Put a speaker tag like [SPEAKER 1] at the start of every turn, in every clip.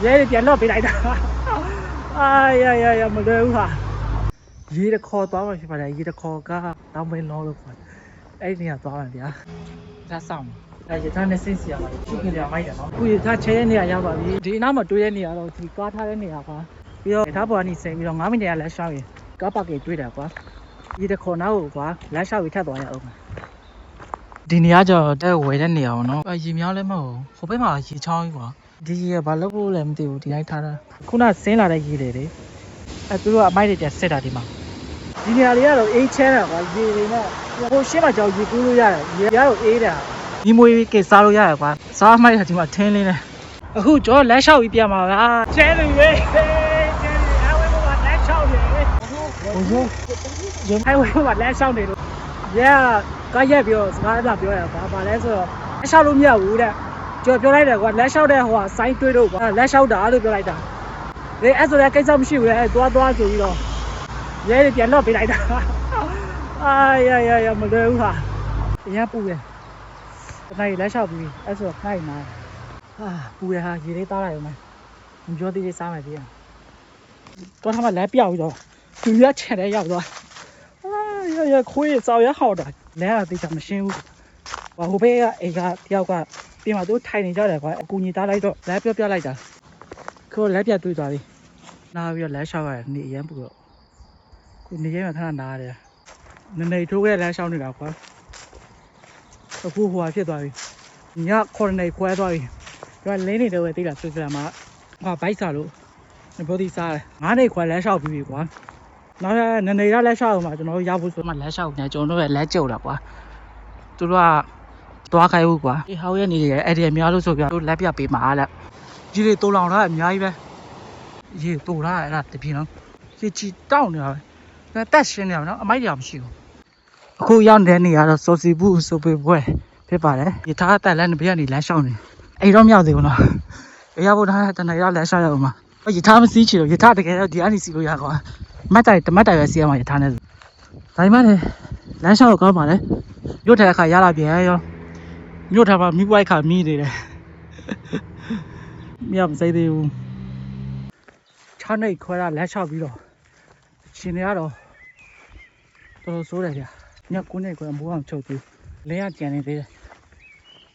[SPEAKER 1] ရဲပြန်တော့ပေးလိုက်တာအာရမလွယ်ဘူးဟာရေတခေါ်သွားမှဖြစ်ပါတယ်ရေတခေါ်ကတောင်းမင်းလောလို့ခေါ်အဲ့ဒီနေရာသွားမှဗျာဒါဆောင်ရထားနဲ့ဆင်းစီရပါတယ်သူ့ခင်ဗျာမိုက်တယ်နော်အခုရထားချဲတဲ့နေရာရောက်ပါပြီဒီအနားမှာတွေးတဲ့နေရာတော့ဒီကားထားတဲ့နေရာပါပြီးတော့ရထားပေါ်ကနေဆင်းပြီးတော့9မိနစ်ရလက်ရှောက်ရင်ကားပါကင်တွေးတာကွာရေတခေါ်နားကိုကွာလက်ရှောက်ပြီးထပ်သွားရအောင်ဒီနေရာကျတော့တဲ့ဝယ်တဲ့နေရာပေါ့နော်ရေမြောင်းလည်းမဟုတ်ဟိုဘက်မှာရေချောင်းကြီးကွာဒီရေဘာလို့ဖို့လဲမသိဘူးဒီတိုင်းထားတာခုနဆင်းလာတဲ့ရေတွေလေသူတို့ကအမိုက်တွေပြန်စစ်တာဒီမှာဒီနေရာတွေကတော့အေးချမ်းတာကွာရေတွေနဲ့ဟိုရှင်းမှာကြောက်ရေကူးလို့ရတယ်ရေကတော့အေးတာဒီမွေးကစားလို့ရတယ်ကွာစားမိုက်တာဒီမှာထင်းလေးနဲ့အခုကျော်လက်လျှောက်ပြီးပြန်ပါလားကျဲနေလေကျဲနေအဝဲမှာလက်လျှောက်နေဟိုရုံးအဝဲမှာလက်လျှောက်နေလို့ရဲကရက်ပြောစကားသာပြောရပါဘာလဲဆိုတော့လက်လျှောက်လို့မရဘူးတဲ့ကျော်ပြောလိုက်တယ်ကွာလက်လျှောက်တဲ့ဟိုကစိုင်းတွေးတော့ကွာလက်လျှောက်တာလို့ပြောလိုက်တာဒီအဲ့ဆိုလည်းကိစ္စမရှိဘူးလေသွားဆိုပြီးတော့ရဲပြန်တော့ပေးလိုက်တာအာရမလွယ်ဘူးဟာရပူရနိုင်လက်လျှောက်ပြီးအဲ့ဆိုခိုင်းနာဟာပူရဟာရေလေးသားလိုက်အောင်မပြောသေးသေးစားမယ်ပြေးတော့ထားမှလက်ပြောက်ပြီးတော့သူရချင်တဲ့ရောက်သွားအာခွေးစောက်ရဟောက်တာလဲကတိတ်မရှင်းဘူးဟိုဘေးကအိမ်ကတယောက်ကပြင်မှာသူထိုင်နေကြတယ်ကွာအကူညီသားလိုက်တော့လက်ပြောလိုက်တာခေါ်လက်ပြတွေ့သွားပြီနားပြီးတော့လက်လျှောက်ရတယ်နေရမ်းပူတော့ခုနေရဲမှာခဏနားရတယ်နေထိုးခဲ့လက်လျှောက်နေတာကွာအခုဟိုဟာဖြစ်သွားပြီညခေါ်နေခွဲသွားပြီပြောလင်းနေတယ်ပဲသိလားဆွေးစရာမှာဟာဘိုက်စားလို့ဘောဒီစားတယ်9နေခွဲလက်လျှောက်ပြီးပြီကွာနောက်နေရလက်လျှောက်မှာကျွန်တော်ရောက်ဖို့ဆိုမှလက်လျှောက်နေကျွန်တော်တို့ရဲ့လက်ကြုံတာကွာသူတို့ကသွားခိုင်းဘူးကွာဒီဟောင်းရဲ့နေတယ်အဲ့ဒီအများလို့ဆိုပြတို့လက်ပြပေးမှာလက်ကြီးတွေတုံလောင်ထားအများကြီးပဲရေတူထားအဲ့ဒါတပြင်းနော်ရေချီတောက်နေတာပဲတက်ရှင်းနေတာနော်အမိုက်တရားမရှိဘူးအခုရောက်တဲ့နေရာတော့စောစီဘူးဆိုပေပွဲဖြစ်ပါတယ်ရထားတက်လက်နေပြကနေလမ်းလျှောက်နေအဲ့တော့မရောက်သေးဘူးနော်ရဖို့ထားတဲ့တနေရာလမ်းလျှောက်ရအောင်မှာရထားမစီးချင်လို့ရထားတကယ်တော့ဒီကနေစီလို့ရကွာမတ်တိုင်ပဲစီးရမှာရထားနဲ့ဒါမှမဟုတ်လမ်းလျှောက်ကောင်းပါလေမြို့ထဲခါရလာပြန်ရောမြို့ထဲမှာမိပွိုက်ခါမိနေတယ်မရမစိသေးဘူး6နှစ်ခွဲတာလက်လျှောက်ပြီးတော့ရှင်တွေကတော့တော်တော်ဆိုးတယ်ဗျာည9နှစ်ခွဲမိုးအောင်ချုပ်ပြီးလင်းရကြံနေသေးတယ်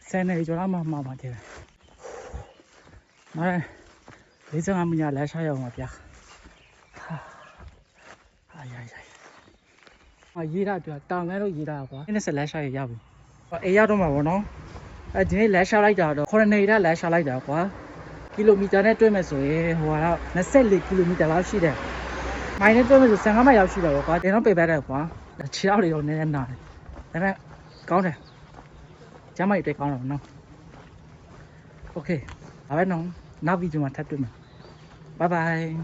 [SPEAKER 1] 10နှစ်ကျော်တော့မှမှာတယ်မ45မိနစ်လက်လျှောက်ရအောင်ပါဗျာရေးတာတူတောင်ငန်းလို့ရေးတာကွာ20လက်လျှောက်ရပြီအေးရတော့မှာဗောနော်ဒီနေ့လက်လျှောက်လိုက်တာတော့9နှစ်လက်လျှောက်လိုက်တာကွာကီလိုမီတာနဲ့တွဲမယ်ဆိုရင်ဟိုကတော့24ကီလိုမီတာလောက်ရှိတယ်မိုင်နဲ့တွဲမယ်ဆို15မိုင်လောက်ရှိတယ်ကွာတင်တော့ပေပတ်တယ်ကွာခြေထောက်တွေတော့နည်းနည်းနာတယ်ဒါပေမဲ့ကောင်းတယ်ကျမ်းမိုက်တွေကောင်းတယ်နော်โอเคဒါပဲနော်နောက်ဗီဒီယိုမှာထပ်တွေ့မယ်ဘိုင်ဘိုင်